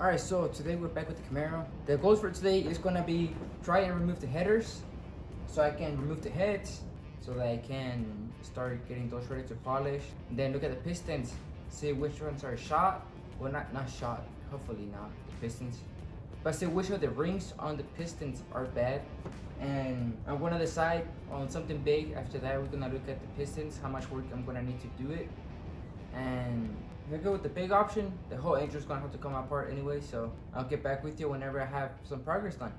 Alright, so today we're back with the Camaro. The goals for today is gonna be try and remove the headers so I can remove the heads so that I can start getting those ready to polish. And then look at the pistons, see which ones are shot. Well, not shot, hopefully not the pistons. But see which of the rings on the pistons are bad. And I'm gonna decide on something big. After that, we're gonna look at the pistons, how much work I'm gonna need to do it. And if I go with the big option, the whole engine's gonna have to come apart anyway, so I'll get back with you whenever I have some progress done.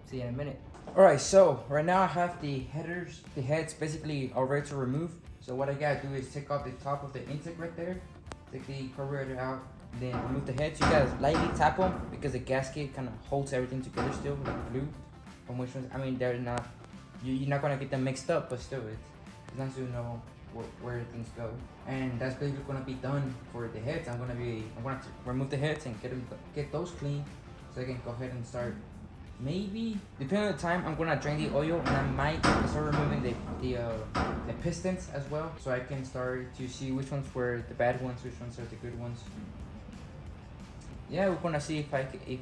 See you in a minute. Alright, so right now I have the heads basically all ready to remove. So what I gotta do is take off the top of the intake right there, take the carburetor out, then remove the heads. You gotta lightly tap them because the gasket kind of holds everything together still with the glue. From which ones, I mean, they're not, you're not gonna get them mixed up, but still it's nice to know where things go. And that's basically gonna be done for the heads. I'm gonna have to remove the heads and get those clean so I can go ahead and start. Maybe depending on the time, I'm gonna drain the oil and I might start removing the pistons as well, so I can start to see which ones were the bad ones, which ones are the good ones. Yeah, we're gonna see if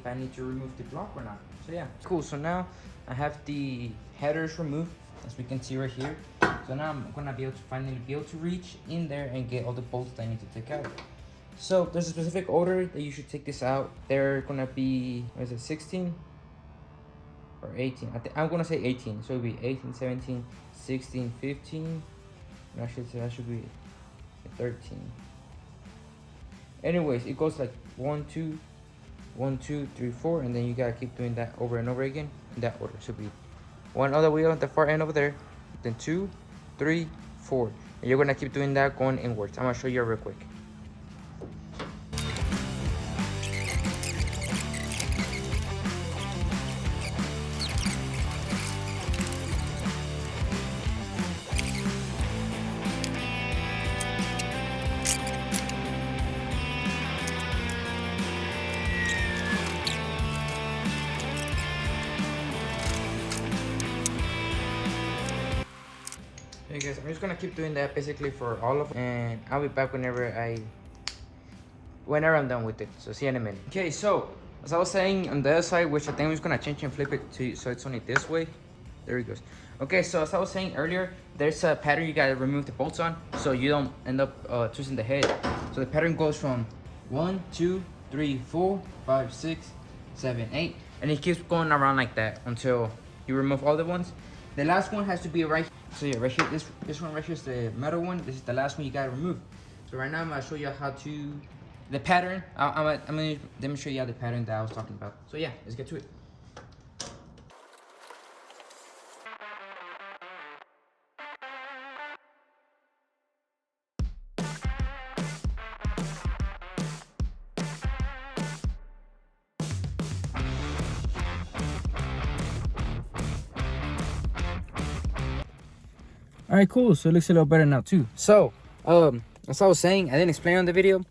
I need to remove the block or not. So yeah, cool. So now I have the headers removed, as we can see right here. So now I'm gonna be able to finally reach in there and get all the bolts that I need to take out. So there's a specific order that you should take this out. They're gonna be, what is it, 16 or 18? I'm gonna say 18. So it'll be 18, 17, 16, 15. Actually, that should be 13. Anyways, it goes like 1, 2, 1, 2, 3, 4, and then you gotta keep doing that over and over again in that order. So be one other wheel at the far end over there, then 2, 3, 4, and you're gonna keep doing that going inwards. I'm gonna show you real quick. Hey guys, I'm just gonna keep doing that basically for all of them, and I'll be back whenever I'm done with it. So see you in a minute. Okay, so as I was saying on the other side, which I think I'm just gonna change and flip it to so it's only this way. There it goes. Okay, so as I was saying earlier, there's a pattern you gotta remove the bolts on so you don't end up twisting the head. So the pattern goes from 1, 2, 3, 4, 5, 6, 7, 8, and it keeps going around like that until you remove all the ones. The last one has to be right. So yeah, right here, this one right here is the metal one. This is the last one you gotta remove. So right now I'm gonna show you how to, the pattern. I'm gonna demonstrate you the pattern that I was talking about. So yeah, let's get to it. All right, cool. So it looks a little better now too. So, as I was saying, I didn't explain on the video.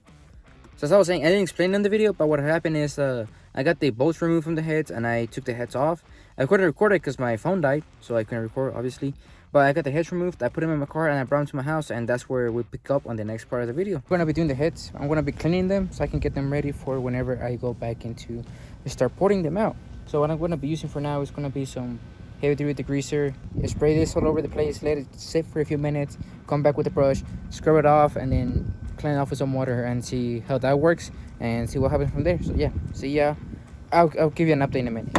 But what happened is, I got the bolts removed from the heads and I took the heads off. I couldn't record it because my phone died, so I couldn't record, obviously. But I got the heads removed, I put them in my car, and I brought them to my house, and that's where we pick up on the next part of the video. I'm gonna be doing the heads. I'm gonna be cleaning them so I can get them ready for whenever I go back into start porting them out. So what I'm gonna be using for now is gonna be some heavy duty degreaser. You spray this all over the place, let it sit for a few minutes, come back with the brush, scrub it off, and then clean it off with some water and see how that works and see what happens from there. So yeah, see ya. I'll give you an update in a minute.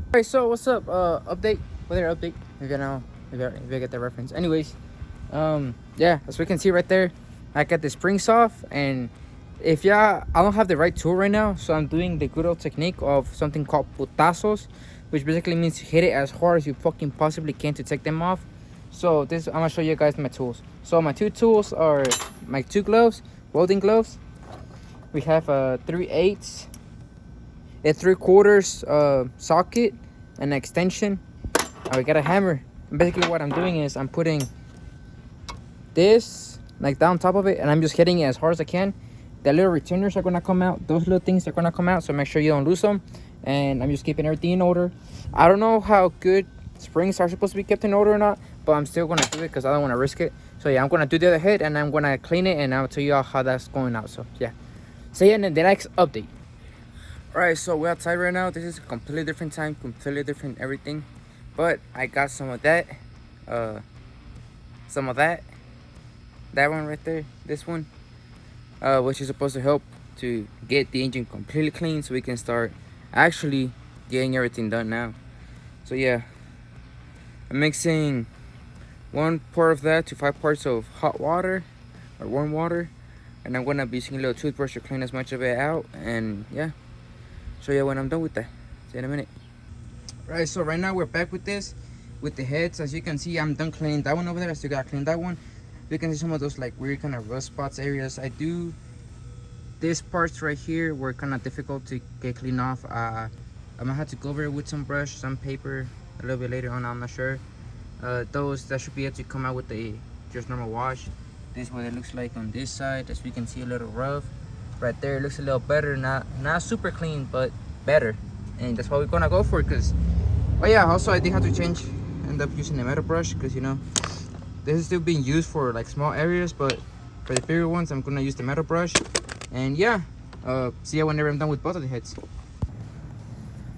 Alright, so what's up? Update. Weather update. If I get that reference. Anyways, yeah, as we can see right there, I got the springs off, and I don't have the right tool right now, so I'm doing the good old technique of something called putazos, which basically means hit it as hard as you fucking possibly can to take them off. So I'm gonna show you guys my tools. So my two tools are my two gloves, welding gloves. We have a 3/8, a 3/4 socket, an extension. We got a hammer. And basically what I'm doing is I'm putting this like down top of it, and I'm just hitting it as hard as I can. The little retainers are gonna come out. Those little things are gonna come out, so make sure you don't lose them. And I'm just keeping everything in order. I don't know how good springs are supposed to be kept in order or not, but I'm still gonna do it because I don't want to risk it. So yeah, I'm gonna do the other head, and I'm gonna clean it, and I'll tell you all how that's going out. So yeah, see you in the next update. Alright, so we're outside right now. This is a completely different time, completely different everything. But I got some of that. Some of that. That one right there. This one. Which is supposed to help to get the engine completely clean so we can start actually getting everything done now. So yeah. I'm mixing 1 part of that to 5 parts of hot water or warm water. And I'm gonna be using a little toothbrush to clean as much of it out. And yeah. Show you when I'm done with that. See you in a minute. Right, so right now we're back with this, with the heads. As you can see, I'm done cleaning that one over there. I still gotta clean that one. You can see some of those like weird kind of rust spots areas. These parts right here were kind of difficult to get clean off. I'm gonna have to go over it with some brush, some paper a little bit later on. I'm not sure. That should be able to come out with a just normal wash. This is what it looks like on this side. As you can see, a little rough. Right there, it looks a little better. Not super clean, but better. And that's what we're gonna go for. Cause, oh yeah, also I did have to end up using the metal brush, because you know this is still being used for like small areas, but for the bigger ones I'm gonna use the metal brush. And yeah, see you whenever I'm done with both of the heads. All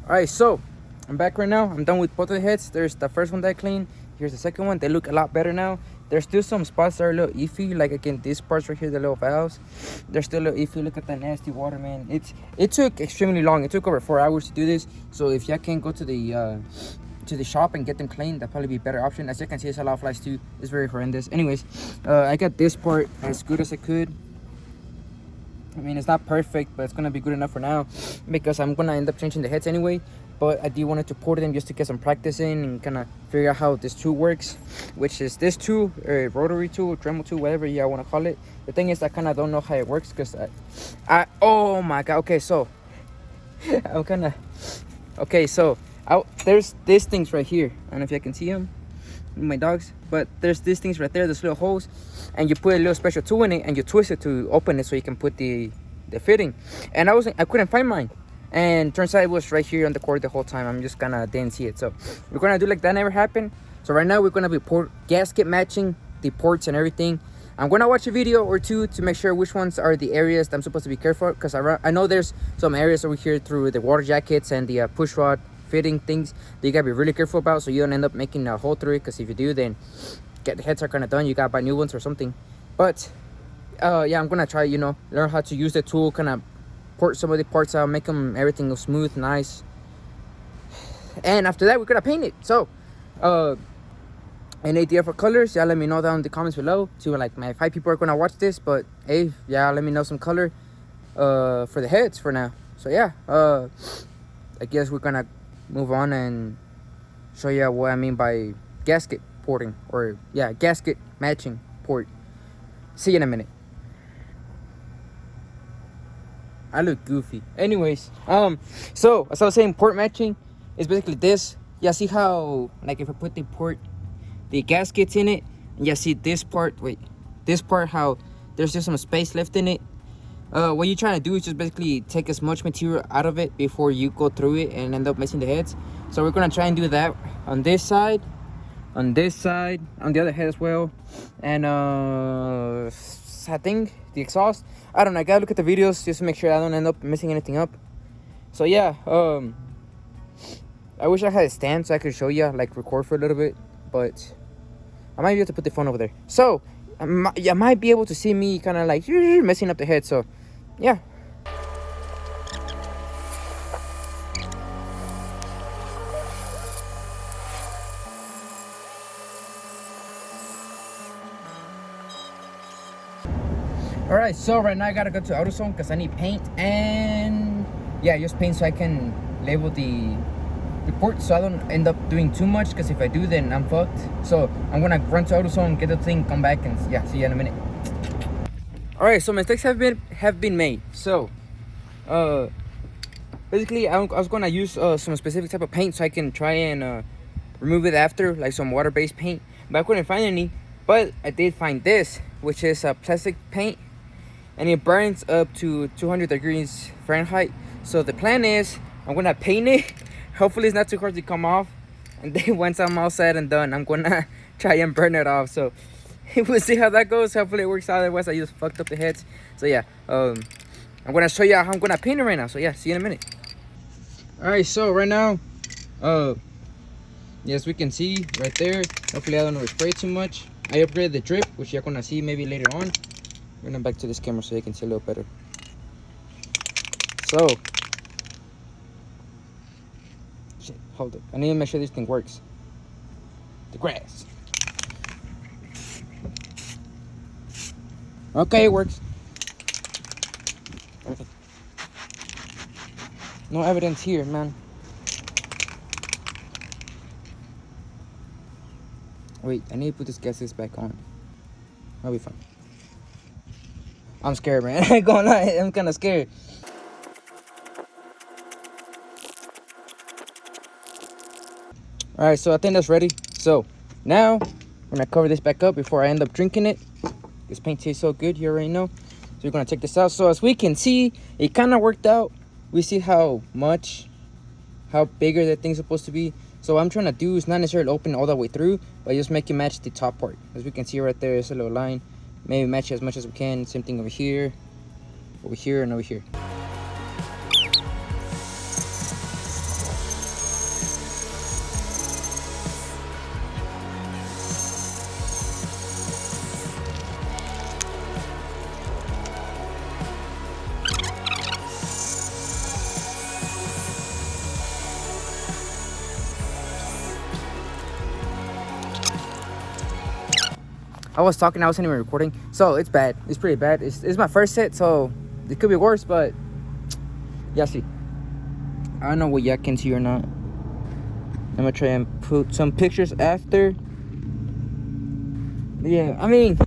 right, so I'm back right now. I'm done with both of the heads. There's the first one that I cleaned. Here's the second one. They look a lot better now. There's still some spots that are a little iffy, like again these parts right here, the little valves. They're still a little iffy. Look at that nasty water, man. It took extremely long. It took over 4 hours to do this. So if y'all can't go to the shop and get them cleaned, that'd probably be a better option. As you can see, it's a lot of flies too. It's very horrendous. Anyways, I got this part as good as I could. I mean, it's not perfect, but it's gonna be good enough for now, because I'm gonna end up changing the heads anyway. But I do wanted to pour them just to get some practice in and kind of figure out how this tool works, which is this tool, rotary tool, Dremel tool, whatever you want to call it. The thing is, I kind of don't know how it works, because oh my god. Okay, so I'm kind of okay. So there's these things right here. I don't know if you can see them, my dogs, but there's these things right there, those little holes, and you put a little special tool in it and you twist it to open it so you can put the fitting. And I couldn't find mine, and turns out it was right here on the cord the whole time. I'm just gonna didn't see it. So we're gonna do like that never happened. So right now we're gonna be gasket matching the ports and everything. I'm gonna watch a video or two to make sure which ones are the areas that I'm supposed to be careful, because I know there's some areas over here through the water jackets and the push rod fitting things that you gotta be really careful about, so you don't end up making a hole through it, because if you do, then the heads are kind of done. You gotta buy new ones or something. But yeah, I'm gonna try, learn how to use the tool, kind of port some of the parts out, make them everything smooth, nice. And after that, we're gonna paint it. So any idea for colors, yeah, let me know down in the comments below. To like my 5 people are gonna watch this, but hey, yeah, let me know some color for the heads for now. So yeah, I guess we're gonna move on and show you what I mean by gasket porting, or yeah, gasket matching port. See you in a minute. I look goofy. Anyways, so as I was saying, port matching is basically this. Yeah, see how, like, if I put the gaskets in it, and you see this part, how there's just some space left in it. What you're trying to do is just basically take as much material out of it before you go through it and end up messing the heads. So we're gonna try and do that on this side, on this side, on the other head as well, and I think the exhaust. I don't know, I gotta look at the videos just to make sure I don't end up messing anything up. So yeah, I wish I had a stand so I could show you, like record for a little bit, but I might be able to put the phone over there. So you might be able to see me kind of like messing up the head. So yeah. All right, so right now I gotta go to AutoZone because I need paint, and yeah, just paint so I can label the port so I don't end up doing too much, because if I do, then I'm fucked. So I'm gonna run to AutoZone, get the thing, come back, and yeah, see you in a minute. All right, so mistakes have been made. So basically I was gonna use some specific type of paint so I can try and remove it after, like some water-based paint, but I couldn't find any. But I did find this, which is a plastic paint, and it burns up to 200 degrees Fahrenheit. So the plan is I'm gonna paint it. Hopefully it's not too hard to come off, and then once I'm all said and done, I'm gonna try and burn it off. So we'll see how that goes. Hopefully it works out. Otherwise I just fucked up the heads. So yeah, I'm gonna show you how I'm gonna paint it right now. So yeah, see you in a minute. Alright, so right now, yes, we can see right there. Hopefully I don't overspray too much. I upgraded the drip, which you're gonna see maybe later on. I'm gonna back to this camera so you can see a little better. So, shit, hold up. I need to make sure this thing works. The grass. Okay, it works. Okay. No evidence here, man. Wait, I need to put this gaskets back on. I'll be fine. I'm scared, man. I ain't gonna lie, I'm kind of scared. Alright, so I think that's ready. So, now, I'm gonna cover this back up before I end up drinking it. This paint tastes so good, you already know. So we're gonna take this out. So as we can see, it kind of worked out. We see how bigger that thing's supposed to be. So what I'm trying to do is not necessarily open all the way through, but just make it match the top part. As we can see right there, there's a little line. Maybe match it as much as we can. Same thing over here, and over here. I was talking, I wasn't even recording, so it's bad. It's pretty bad. It's my first set, so it could be worse, but yeah, see. I don't know what y'all can see or not. I'm gonna try and put some pictures after. Yeah, I mean,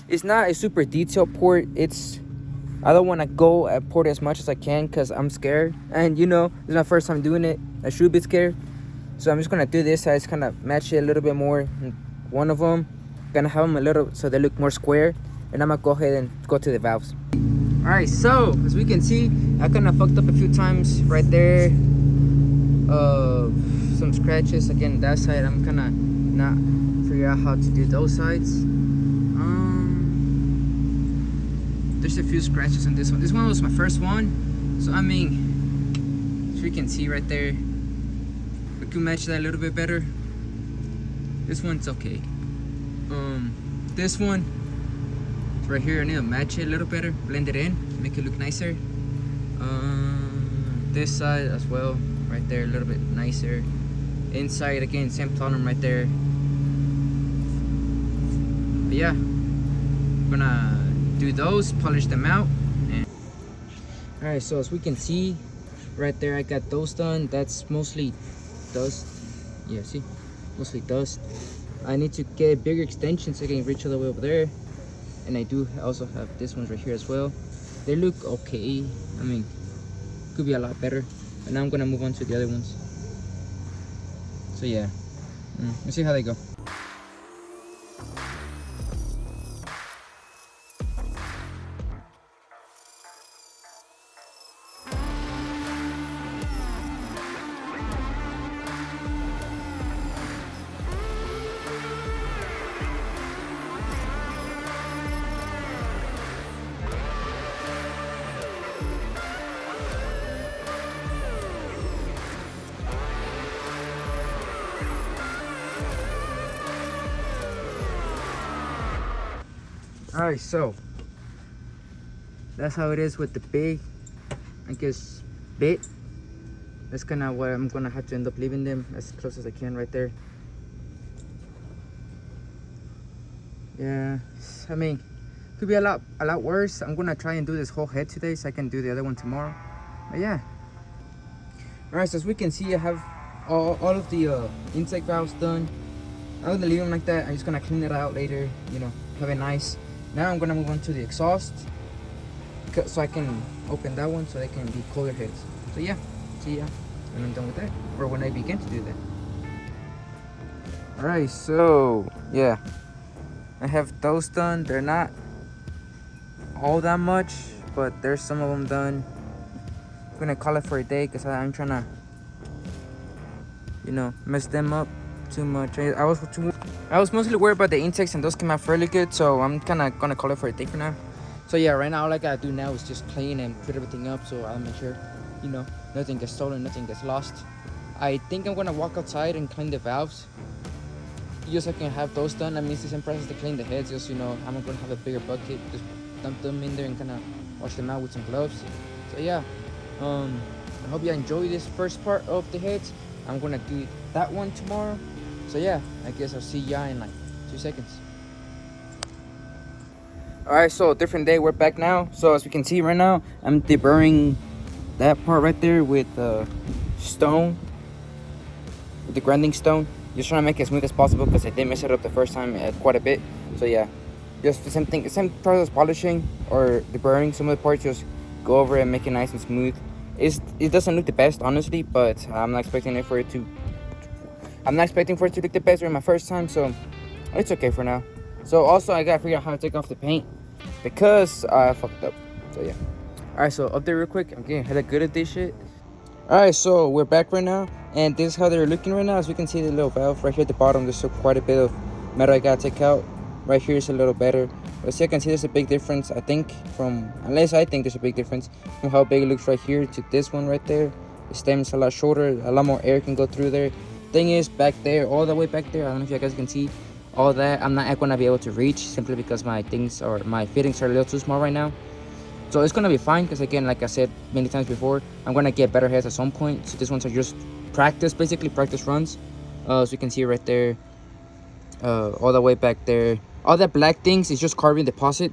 it's not a super detailed port. I don't want to go at port as much as I can because I'm scared, and you know, this is my first time doing it. I should be scared, so I'm just gonna do this. I just kind of match it a little bit more. One of them. Gonna have them a little so they look more square, and I'm gonna go ahead and go to the valves. All right, so as we can see, I kind of fucked up a few times right there. Some scratches again that side. I'm kind of not figure out how to do those sides. There's a few scratches on this one. This one was my first one, so I mean, as you can see right there, we can match that a little bit better. This one's okay. This one right here, I need to match it a little better, blend it in, make it look nicer. This side as well, right there, a little bit nicer. Inside again, same problem right there. But yeah, I'm gonna do those, polish them out. All right, so as we can see right there, I got those done. That's mostly dust. Yeah, see, mostly dust. I need to get a bigger extension so I can reach all the way over there. And I do also have this ones right here as well. They look okay. I mean, could be a lot better. But now I'm gonna move on to the other ones. So yeah, let's see how they go. Alright, so that's how it is with the big, I guess, bit. That's kind of where I'm gonna have to end up leaving them as close as I can right there. Yeah, I mean, could be a lot worse. I'm gonna try and do this whole head today so I can do the other one tomorrow. But yeah. Alright, so as we can see, I have all of the intake valves done. I'm gonna leave them like that. I'm just gonna clean it out later, you know, have it nice. Now I'm gonna move on to the exhaust so I can open that one so they can be cooler heads. So yeah, see ya when I'm done with that, or when I begin to do that. Alright, so yeah, I have those done. They're not all that much, but there's some of them done. I'm gonna call it for a day because I'm trying to, you know, mess them up too much. I was mostly worried about the intakes, and those came out fairly good, so I'm kind of gonna call it for a day for now. So yeah, right now all I gotta do now is just clean and put everything up, so I'll make sure. you know, nothing gets stolen, nothing gets lost. I think I'm gonna walk outside and clean the valves, just so I can have those done. I mean, it's the same process to clean the heads, just, you know, I'm gonna have a bigger bucket, just dump them in there and kind of wash them out with some gloves. So yeah, I hope you enjoy this first part of the heads. I'm gonna do that one tomorrow. So yeah, I guess I'll see ya in like 2 seconds. Alright, so different day, we're back now. So as we can see right now, I'm deburring that part right there with stone, with the grinding stone. Just trying to make it as smooth as possible because I did mess it up the first time quite a bit. So yeah, just the same thing, same process, polishing or deburring some of the parts. Just go over it and make it nice and smooth. It doesn't look the best, honestly, but I'm not expecting for it to look the best during my first time, so it's okay for now. So also I gotta figure out how to take off the paint because I fucked up. So yeah. Alright, so up there real quick, I'm getting hella good at this shit. Alright, so we're back right now, and this is how they're looking right now. As we can see, the little valve right here at the bottom, there's still quite a bit of metal I gotta take out. Right here is a little better, but see, I can see there's a big difference. I think there's a big difference from how big it looks right here to this one right there. The stem's a lot shorter, a lot more air can go through there. Thing is, back there, all the way back there, I don't know if you guys can see all that, I'm not gonna be able to reach simply because my fittings are a little too small right now. So it's gonna be fine because, again, like I said many times before, I'm gonna get better heads at some point. So these ones are just practice runs. So you can see right there, all the way back there, all that black things is just carbon deposit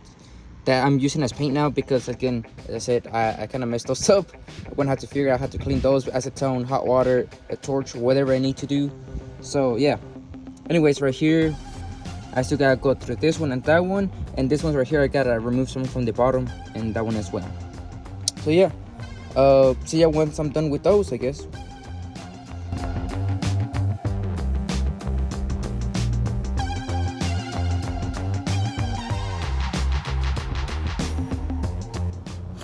that I'm using as paint now because, again, as I said, I kind of messed those up. I'm gonna have to figure out how to clean those with acetone, hot water, a torch, whatever I need to do. So yeah, anyways, right here I still gotta go through this one and that one, and this one right here I gotta remove some from the bottom and that one as well. So yeah, see ya once I'm done with those, I guess.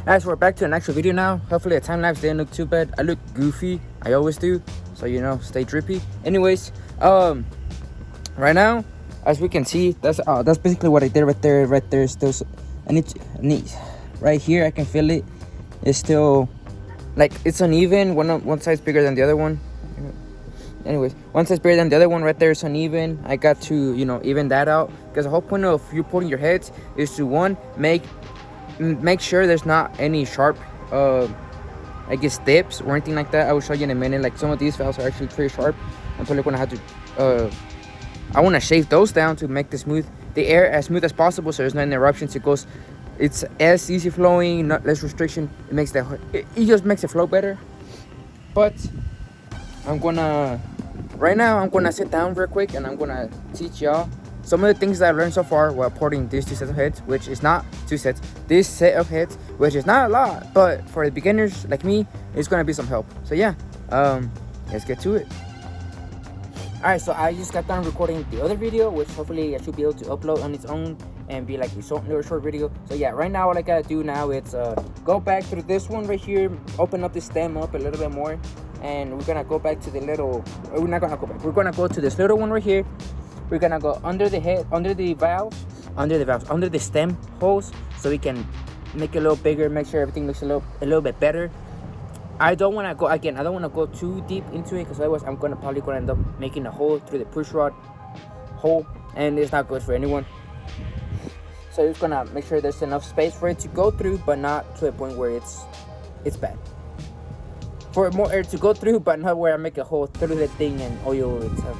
Alright, so we're back to an actual video now. Hopefully a time lapse didn't look too bad. I look goofy, I always do, so you know, stay drippy. Anyways, right now, as we can see, that's basically what I did right there. Right there, still, and it's right here. I can feel it. It's still like it's uneven. One side's bigger than the other one. Anyways, one side's bigger than the other one. Right there is uneven. I got to, you know, even that out because the whole point of you putting your heads is to, one, make sure there's not any sharp I guess tips or anything like that. I will show you in a minute. Like, some of these valves are actually pretty sharp. I'm probably gonna have to I want to shave those down to make the air as smooth as possible, so there's no interruptions. It's as easy flowing, not less restriction. It just makes it flow better. But right now I'm gonna sit down real quick and I'm gonna teach y'all some of the things that I learned so far while porting these 2 sets of heads, which is not 2 sets. This set of heads, which is not a lot, but for the beginners like me, it's gonna be some help. So yeah, let's get to it. Alright, so I just got done recording the other video, which hopefully I should be able to upload on its own and be like a little short video. So yeah, right now what I gotta do now is go back through this one right here, open up the stem up a little bit more, and we're gonna go back to the little, we're not gonna go back, we're gonna go to this little one right here. We're gonna go under the head, under the stem holes, so we can make it a little bigger, make sure everything looks a little bit better. I don't want to go too deep into it because otherwise I'm probably gonna end up making a hole through the push rod hole, and it's not good for anyone. So I'm just gonna make sure there's enough space for it to go through, but not to a point where it's bad. For more air to go through, but not where I make a hole through the thing and oil and stuff.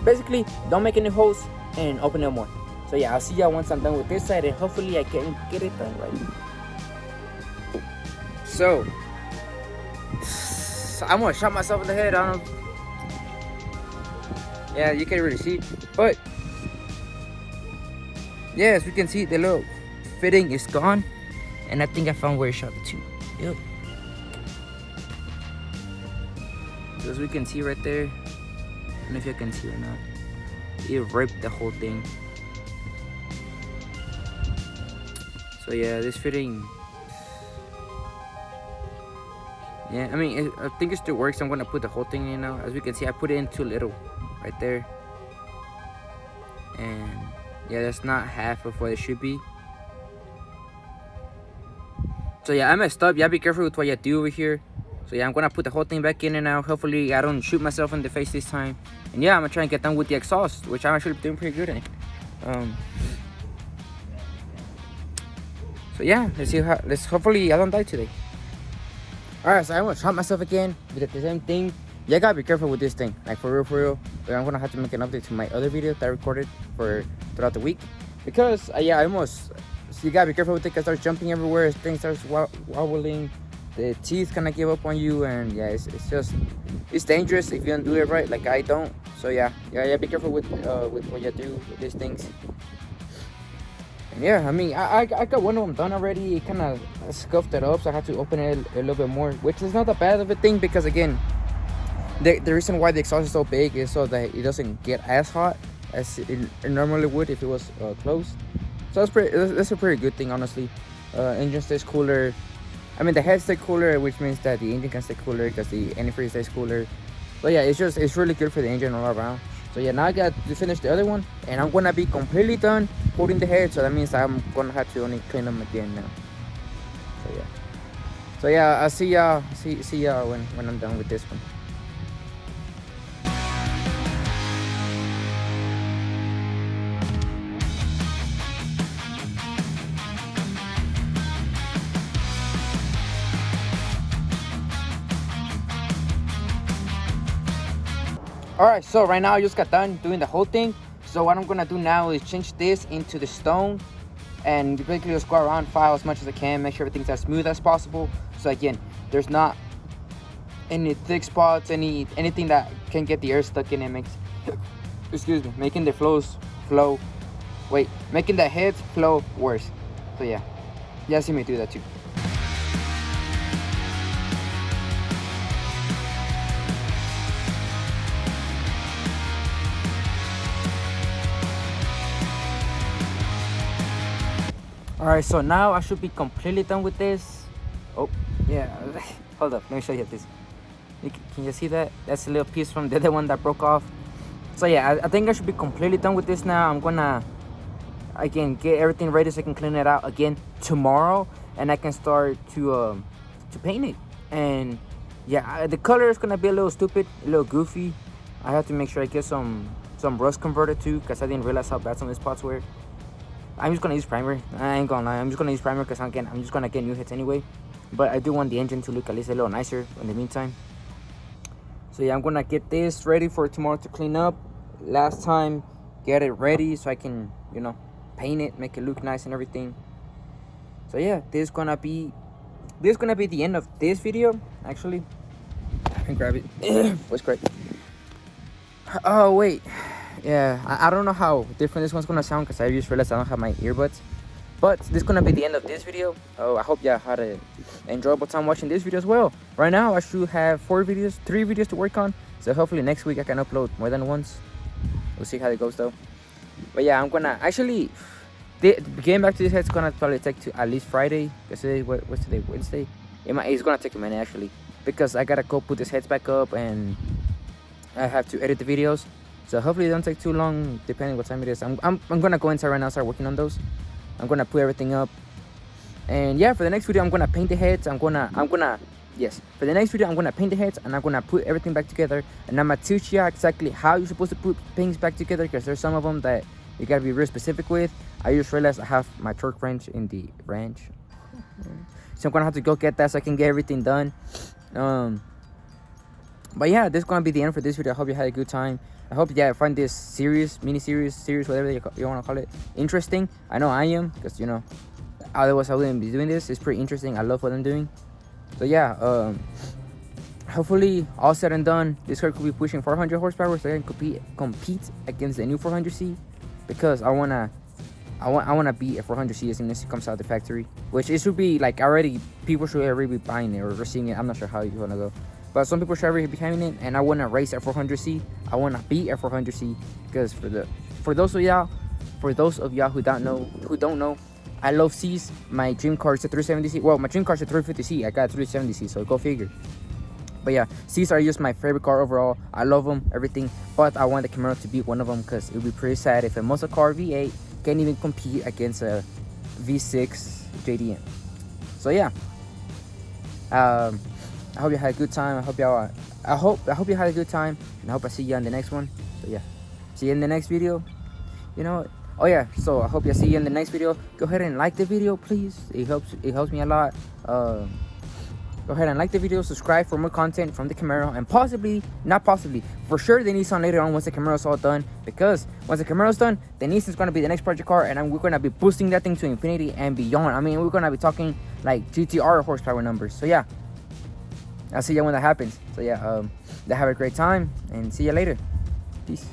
Basically, don't make any holes and open it more. So yeah, I'll see y'all once I'm done with this side, and hopefully I can get it done right. So I'm gonna shot myself in the head. I don't know. Yeah, you can't really see, but yeah, as we can see, the little fitting is gone, and I think I found where it shot the tube. Yep. So as we can see right there, I don't know if you can see or not, it ripped the whole thing. So yeah, this fitting, yeah, I mean, I think it still works. I'm gonna put the whole thing in now. As we can see, I put it in too little right there, and yeah, that's not half of what it should be. So yeah, I messed up. Yeah, be careful with what you do over here. So yeah, I'm gonna put the whole thing back in and now. Hopefully I don't shoot myself in the face this time. And yeah, I'm gonna try and get done with the exhaust, which I'm actually doing pretty good at. So yeah, let's hopefully I don't die today. Alright, so I almost shot myself again. We did the same thing. Yeah, gotta be careful with this thing. Like for real. I'm gonna have to make an update to my other video that I recorded throughout the week. Because yeah, I almost, so you gotta be careful with it because it starts jumping everywhere, things starts wobbling, the teeth kind of give up on you, and yeah, it's dangerous if you don't do it right, like I don't. So yeah, be careful with what you do with these things. And yeah, I mean, I got one of them done already. It kind of scuffed it up, so I had to open it a little bit more, which is not that bad of a thing because again, the reason why the exhaust is so big is so that it doesn't get as hot as it normally would if it was closed. So that's a pretty good thing, honestly. Engine stays cooler. I mean, the head stays cooler, which means that the engine can stay cooler because the antifreeze stays cooler. But yeah, it's really good for the engine all around. So yeah, now I got to finish the other one, and I'm gonna be completely done coating the head. So that means I'm gonna have to only clean them again now. So yeah, I'll see y'all when I'm done with this one. Alright, so right now I just got done doing the whole thing. So what I'm gonna do now is change this into the stone and basically just go around, file as much as I can, make sure everything's as smooth as possible. So again, there's not any thick spots, anything that can get the air stuck in it, making the making the heads flow worse. So yeah, see me do that too. Alright, so now I should be completely done with this. Oh, yeah. Hold up, let me show you this. Can you see that? That's a little piece from the other one that broke off. So yeah, I think I should be completely done with this now. I'm gonna, again, get everything ready so I can clean it out again tomorrow. And I can start to paint it. And yeah, the color is gonna be a little stupid, a little goofy. I have to make sure I get some rust converter too, because I didn't realize how bad some of the spots were. I'm just gonna use primer. I ain't gonna lie. I'm just gonna use primer because I'm just gonna get new hits anyway. But I do want the engine to look at least a little nicer in the meantime. So yeah, I'm gonna get this ready for tomorrow to clean up. Last time, get it ready so I can, paint it, make it look nice and everything. So yeah, this is gonna be the end of this video. Actually, I can grab it. What's great? Oh wait. Yeah, I don't know how different this one's gonna sound because I just realized I don't have my earbuds. But this is gonna be the end of this video. Oh, I hope y'all had an enjoyable time watching this video as well. Right now, I should have 3 videos to work on. So hopefully next week I can upload more than once. We'll see how it goes though. But yeah, I'm gonna actually getting back to this head. It's gonna probably take to at least Friday. Because today, what's today? Wednesday. It's gonna take a minute actually because I gotta go put this heads back up and I have to edit the videos. So hopefully it don't take too long, depending what time it is. I'm gonna go inside right now, start working on those. I'm gonna put everything up, and yeah, for the next video I'm gonna paint the heads. For the next video I'm gonna paint the heads and I'm gonna put everything back together. And I'm gonna teach you exactly how you're supposed to put things back together because there's some of them that you gotta be real specific with. I just realized I have my torque wrench in the wrench, so I'm gonna have to go get that so I can get everything done. But yeah, this is gonna be the end for this video. I hope you had a good time. I hope you find this mini-series, whatever you want to call it, interesting. I know I am, because, otherwise I wouldn't be doing this. It's pretty interesting. I love what I'm doing. So yeah, hopefully, all said and done, this car could be pushing 400 horsepower so I can compete against the new 400C. Because I wanna beat a 400C as soon as it comes out of the factory. Which it should be, like, people should already be buying it or seeing it. I'm not sure how you want to go. But some people should already be having it, and I want to race at 400C. I want to beat at 400C because for those of y'all who don't know, I love C's. My dream car is a 370C. Well, my dream car is a 350C. I got a 370C, so go figure. But yeah, C's are just my favorite car overall. I love them, everything. But I want the Camaro to beat one of them because it would be pretty sad if a muscle car V8 can't even compete against a V6 JDM. So yeah. I hope you had a good time. I hope you had a good time, and I hope I see you on the next one. So yeah, see you in the next video. You know, oh yeah, so I hope I see you in the next video. Go ahead and like the video, please. It helps me a lot. Go ahead and like the video, subscribe for more content from the Camaro, and for sure the Nissan later on once the Camaro's all done, because once the Camaro's done, the Nissan's gonna be the next project car, and we're gonna be boosting that thing to infinity and beyond. I mean, we're gonna be talking like GTR horsepower numbers. So yeah, I'll see you when that happens. So yeah, have a great time, and see you later. Peace.